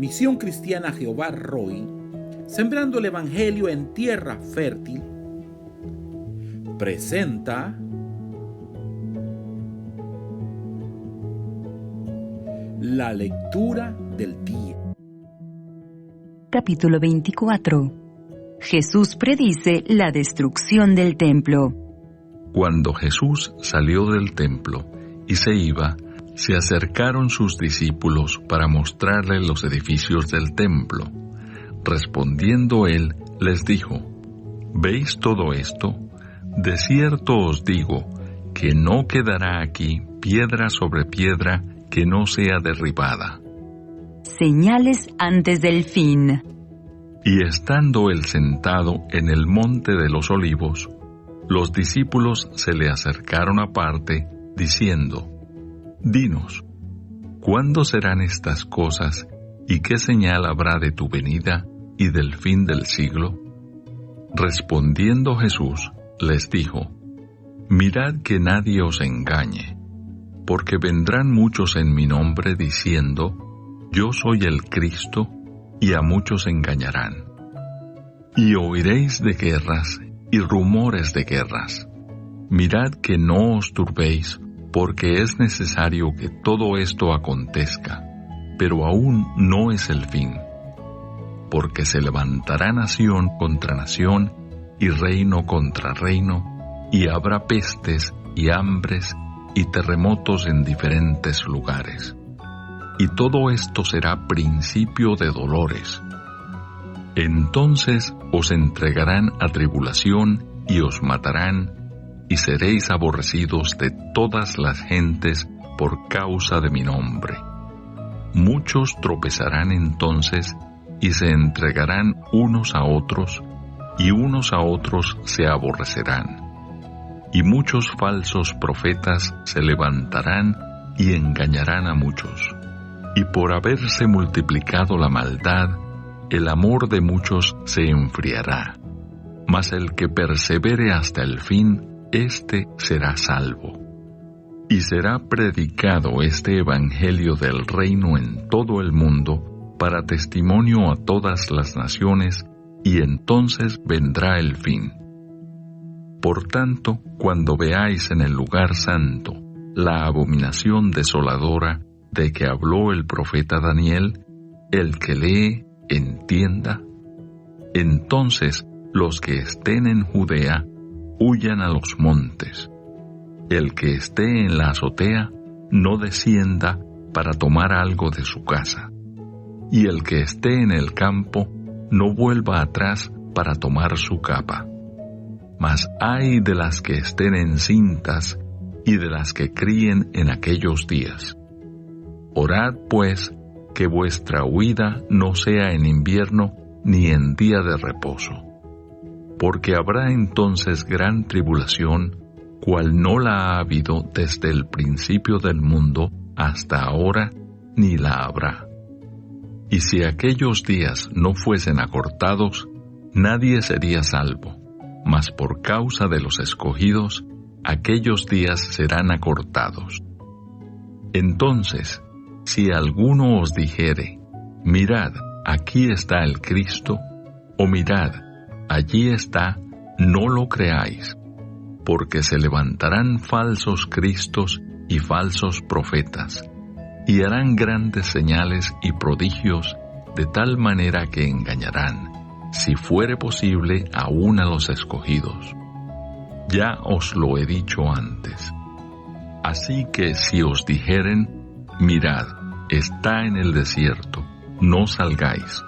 Misión Cristiana Jehová Roy, sembrando el Evangelio en tierra fértil, presenta la lectura del día. Capítulo 24. Jesús predice la destrucción del templo. Cuando Jesús salió del templo y se iba, se acercaron sus discípulos para mostrarle los edificios del templo. Respondiendo él, les dijo: ¿Veis todo esto? De cierto os digo que no quedará aquí piedra sobre piedra que no sea derribada. Señales antes del fin. Y estando él sentado en el monte de los olivos, los discípulos se le acercaron aparte, diciendo: Dinos, ¿cuándo serán estas cosas, y qué señal habrá de tu venida y del fin del siglo? Respondiendo Jesús, les dijo: Mirad que nadie os engañe, porque vendrán muchos en mi nombre diciendo: Yo soy el Cristo, y a muchos engañarán. Y oiréis de guerras y rumores de guerras. Mirad que no os turbéis, porque es necesario que todo esto acontezca, pero aún no es el fin. Porque se levantará nación contra nación, y reino contra reino, y habrá pestes y hambres y terremotos en diferentes lugares. Y todo esto será principio de dolores. Entonces os entregarán a tribulación y os matarán, y seréis aborrecidos de todas las gentes por causa de mi nombre. Muchos tropezarán entonces y se entregarán unos a otros, y unos a otros se aborrecerán. Y muchos falsos profetas se levantarán y engañarán a muchos. Y por haberse multiplicado la maldad, el amor de muchos se enfriará. Mas el que persevere hasta el fin, éste será salvo. Y será predicado este evangelio del reino en todo el mundo, para testimonio a todas las naciones, y entonces vendrá el fin. Por tanto, cuando veáis en el lugar santo la abominación desoladora de que habló el profeta Daniel, el que lee, entienda. Entonces los que estén en Judea, huyan a los montes. El que esté en la azotea, no descienda para tomar algo de su casa. Y el que esté en el campo, no vuelva atrás para tomar su capa. Mas ay de las que estén encintas y de las que críen en aquellos días. Orad, pues, que vuestra huida no sea en invierno ni en día de reposo. Porque habrá entonces gran tribulación, cual no la ha habido desde el principio del mundo hasta ahora, ni la habrá. Y si aquellos días no fuesen acortados, nadie sería salvo, mas por causa de los escogidos, aquellos días serán acortados. Entonces, si alguno os dijere: Mirad, aquí está el Cristo, o mirad, allí está, no lo creáis, porque se levantarán falsos cristos y falsos profetas, y harán grandes señales y prodigios, de tal manera que engañarán, si fuere posible, aún a los escogidos. Ya os lo he dicho antes. Así que si os dijeren: Mirad, está en el desierto, no salgáis.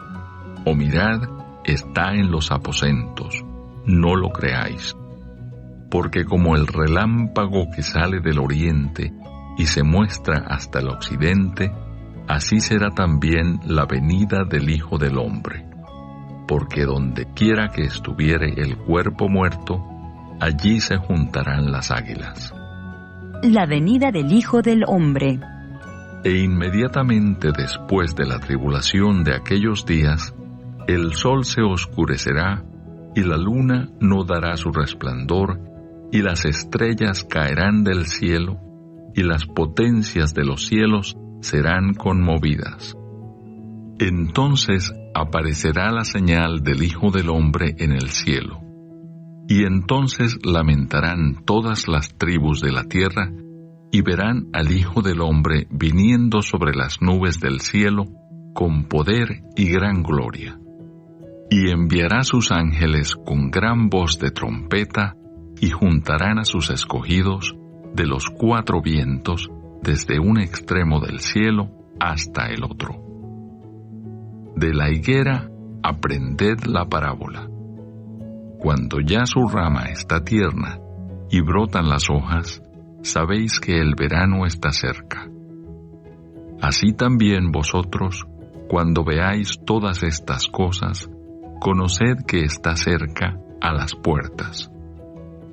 O mirad, está en los aposentos, no lo creáis. Porque como el relámpago que sale del oriente y se muestra hasta el occidente, así será también la venida del Hijo del Hombre. Porque donde quiera que estuviere el cuerpo muerto, allí se juntarán las águilas. La venida del Hijo del Hombre. E inmediatamente después de la tribulación de aquellos días, el sol se oscurecerá, y la luna no dará su resplandor, y las estrellas caerán del cielo, y las potencias de los cielos serán conmovidas. Entonces aparecerá la señal del Hijo del Hombre en el cielo. Y entonces lamentarán todas las tribus de la tierra, y verán al Hijo del Hombre viniendo sobre las nubes del cielo, con poder y gran gloria. Y enviará sus ángeles con gran voz de trompeta, y juntarán a sus escogidos de los 4 vientos, desde un extremo del cielo hasta el otro. De la higuera aprended la parábola. Cuando ya su rama está tierna y brotan las hojas, sabéis que el verano está cerca. Así también vosotros, cuando veáis todas estas cosas, conoced que está cerca a las puertas.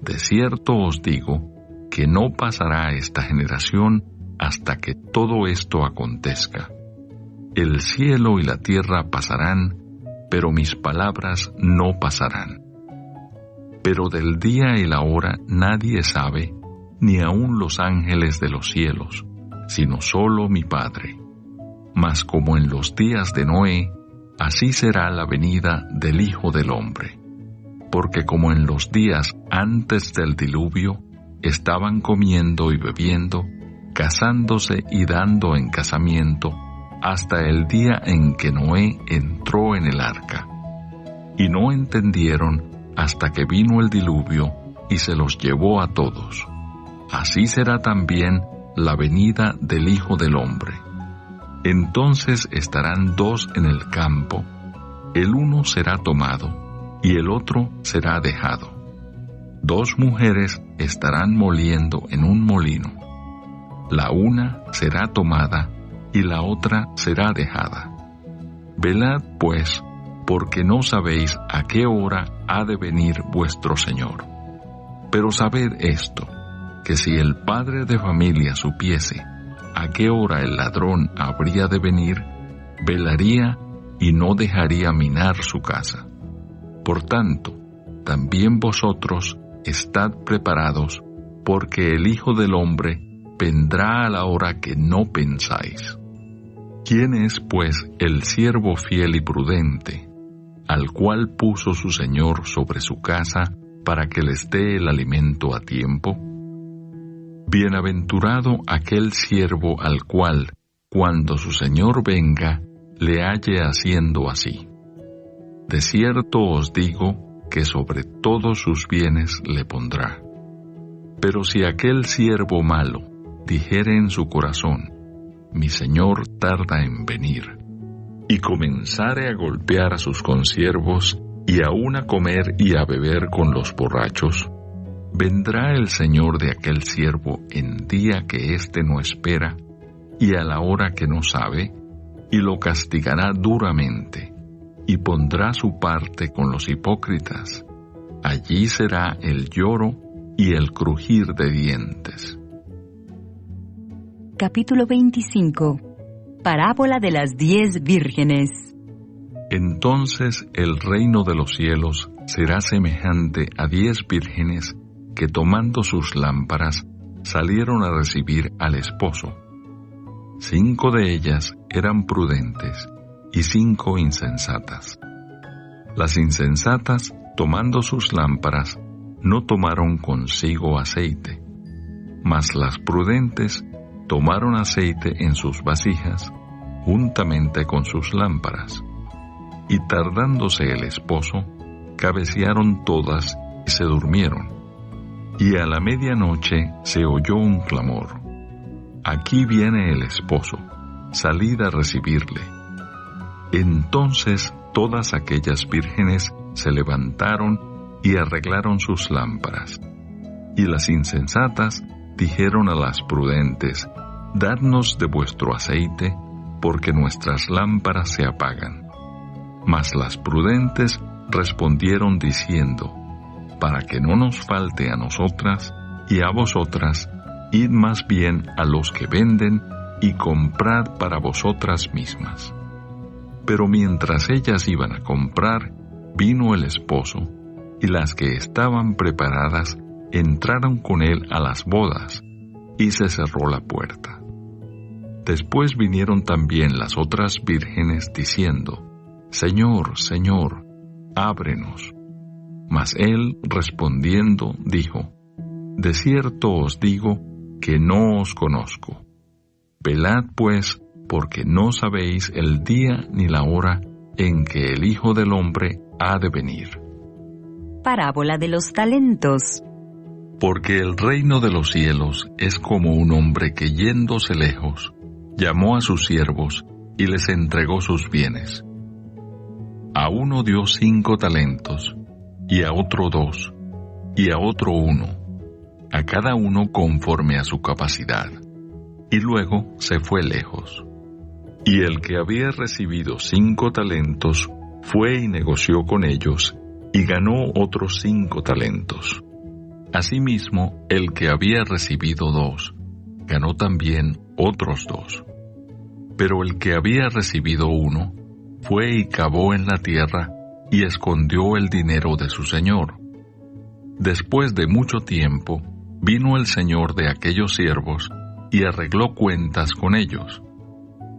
De cierto os digo que no pasará esta generación hasta que todo esto acontezca. El cielo y la tierra pasarán, pero mis palabras no pasarán. Pero del día y la hora nadie sabe, ni aun los ángeles de los cielos, sino solo mi Padre. Mas como en los días de Noé, así será la venida del Hijo del Hombre. Porque como en los días antes del diluvio, estaban comiendo y bebiendo, casándose y dando en casamiento, hasta el día en que Noé entró en el arca. Y no entendieron hasta que vino el diluvio y se los llevó a todos. Así será también la venida del Hijo del Hombre. Entonces estarán 2 en el campo, el uno será tomado y el otro será dejado. 2 mujeres estarán moliendo en un molino. La una será tomada y la otra será dejada. Velad, pues, porque no sabéis a qué hora ha de venir vuestro Señor. Pero sabed esto, que si el padre de familia supiese a qué hora el ladrón habría de venir, velaría y no dejaría minar su casa. Por tanto, también vosotros estad preparados, porque el Hijo del Hombre vendrá a la hora que no pensáis. ¿Quién es, pues, el siervo fiel y prudente, al cual puso su Señor sobre su casa para que les dé el alimento a tiempo? Bienaventurado aquel siervo al cual, cuando su Señor venga, le halle haciendo así. De cierto os digo que sobre todos sus bienes le pondrá. Pero si aquel siervo malo dijere en su corazón, mi Señor tarda en venir, y comenzare a golpear a sus consiervos, y aun a comer y a beber con los borrachos, vendrá el Señor de aquel siervo en día que éste no espera, y a la hora que no sabe, y lo castigará duramente, y pondrá su parte con los hipócritas. Allí será el lloro y el crujir de dientes. Capítulo 25. Parábola de las 10 vírgenes. Entonces el reino de los cielos será semejante a 10 vírgenes que tomando sus lámparas salieron a recibir al esposo. 5 de ellas eran prudentes y 5 insensatas. Las insensatas, tomando sus lámparas, no tomaron consigo aceite, mas las prudentes tomaron aceite en sus vasijas, juntamente con sus lámparas. Y tardándose el esposo, cabecearon todas y se durmieron. Y a la medianoche se oyó un clamor: Aquí viene el esposo, salid a recibirle. Entonces todas aquellas vírgenes se levantaron y arreglaron sus lámparas. Y las insensatas dijeron a las prudentes: Dadnos de vuestro aceite, porque nuestras lámparas se apagan. Mas las prudentes respondieron diciendo: Para que no nos falte a nosotras y a vosotras, id más bien a los que venden y comprad para vosotras mismas. Pero mientras ellas iban a comprar, vino el esposo, y las que estaban preparadas entraron con él a las bodas, y se cerró la puerta. Después vinieron también las otras vírgenes diciendo: Señor, Señor, ábrenos. Mas él respondiendo dijo: De cierto os digo que no os conozco. Velad pues, porque no sabéis el día ni la hora en que el Hijo del Hombre ha de venir. Parábola de los talentos. Porque el reino de los cielos es como un hombre que yéndose lejos, llamó a sus siervos y les entregó sus bienes. A uno dio 5 talentos, y a otro 2, y a otro 1, a cada uno conforme a su capacidad, y luego se fue lejos. Y el que había recibido 5 talentos fue y negoció con ellos, y ganó otros 5 talentos. Asimismo, el que había recibido 2, ganó también otros 2. Pero el que había recibido 1, fue y cavó en la tierra, y escondió el dinero de su señor. Después de mucho tiempo, vino el señor de aquellos siervos, y arregló cuentas con ellos.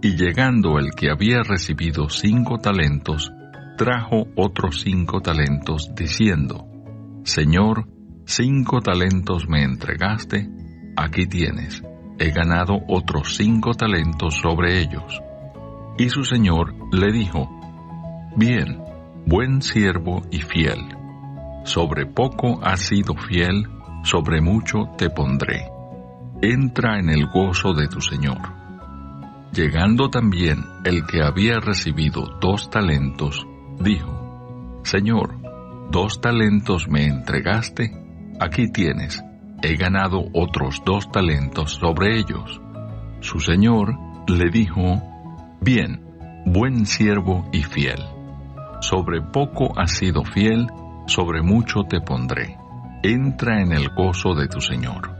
Y llegando el que había recibido 5 talentos, trajo otros 5 talentos, diciendo: Señor, 5 talentos me entregaste, aquí tienes, he ganado otros 5 talentos sobre ellos. Y su señor le dijo: Bien, buen siervo y fiel, sobre poco has sido fiel, sobre mucho te pondré. Entra en el gozo de tu señor. Llegando también el que había recibido 2 talentos, dijo: Señor, 2 talentos me entregaste, aquí tienes, he ganado otros 2 talentos sobre ellos. Su señor le dijo: Bien, buen siervo y fiel, sobre poco has sido fiel, sobre mucho te pondré. Entra en el gozo de tu señor.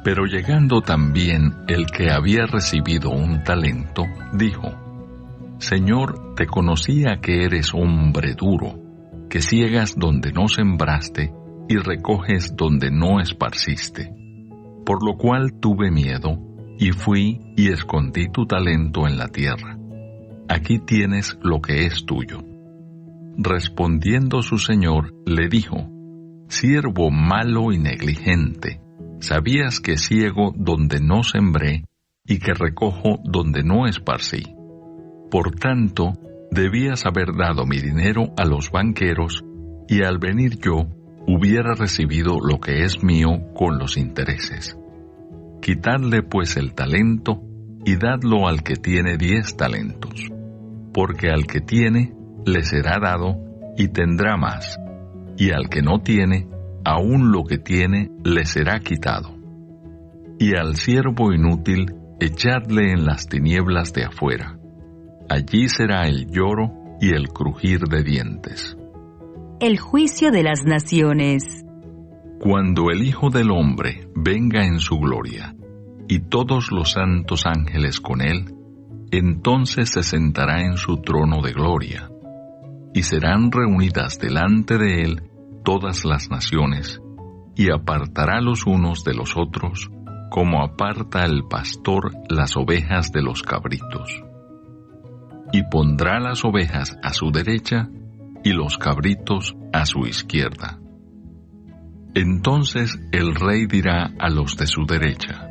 Pero llegando también el que había recibido 1 talento, dijo: Señor, te conocía que eres hombre duro, que ciegas donde no sembraste y recoges donde no esparciste. Por lo cual tuve miedo, y fui y escondí tu talento en la tierra. Aquí tienes lo que es tuyo. Respondiendo su señor, le dijo: Siervo malo y negligente, ¿sabías que ciego donde no sembré y que recojo donde no esparcí? Por tanto, debías haber dado mi dinero a los banqueros, y al venir yo, hubiera recibido lo que es mío con los intereses. Quitadle pues el talento, y dadlo al que tiene 10 talentos, porque al que tiene, le será dado, y tendrá más, y al que no tiene, aún lo que tiene, le será quitado. Y al siervo inútil, echadle en las tinieblas de afuera. Allí será el lloro y el crujir de dientes. El juicio de las naciones. Cuando el Hijo del Hombre venga en su gloria, y todos los santos ángeles con él, entonces se sentará en su trono de gloria, y serán reunidas delante de él todas las naciones, y apartará los unos de los otros, como aparta el pastor las ovejas de los cabritos. Y pondrá las ovejas a su derecha, y los cabritos a su izquierda. Entonces el rey dirá a los de su derecha: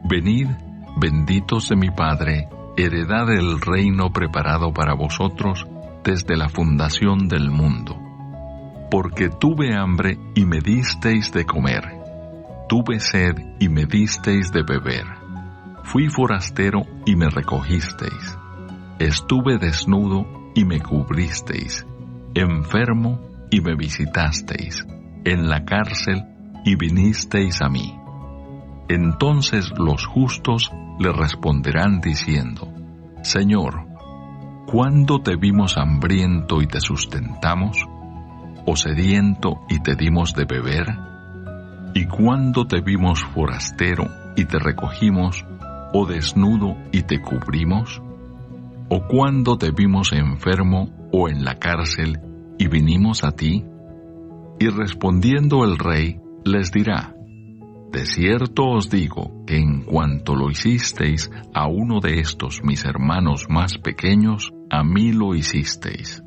Venid, benditos de mi Padre, heredad del reino preparado para vosotros desde la fundación del mundo. Porque tuve hambre y me disteis de comer, tuve sed y me disteis de beber, fui forastero y me recogisteis, estuve desnudo y me cubristeis, enfermo y me visitasteis, en la cárcel y vinisteis a mí. Entonces los justos le responderán diciendo: Señor, ¿cuándo te vimos hambriento y te sustentamos? ¿O sediento y te dimos de beber? ¿Y cuándo te vimos forastero y te recogimos? ¿O desnudo y te cubrimos? ¿O cuándo te vimos enfermo o en la cárcel y vinimos a ti? Y respondiendo el rey les dirá: De cierto os digo que en cuanto lo hicisteis a uno de estos mis hermanos más pequeños, a mí lo hicisteis.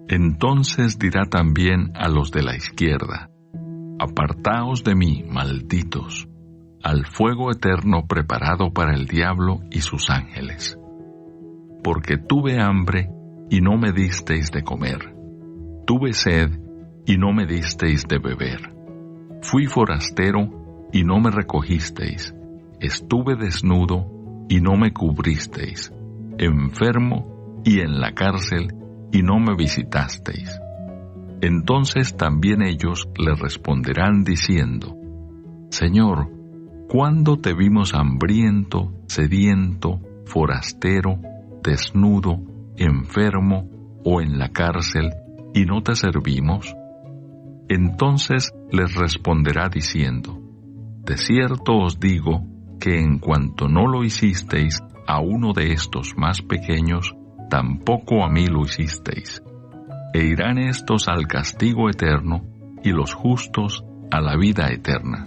Entonces dirá también a los de la izquierda: Apartaos de mí, malditos, al fuego eterno preparado para el diablo y sus ángeles. Porque tuve hambre y no me disteis de comer, tuve sed y no me disteis de beber, fui forastero y no me recogisteis, estuve desnudo y no me cubristeis, enfermo y en la cárcel y no me visitasteis. Entonces también ellos le responderán diciendo: Señor, ¿cuándo te vimos hambriento, sediento, forastero, desnudo, enfermo o en la cárcel y no te servimos? Entonces les responderá diciendo: De cierto os digo que en cuanto no lo hicisteis a uno de estos más pequeños, tampoco a mí lo hicisteis. E irán estos al castigo eterno y los justos a la vida eterna.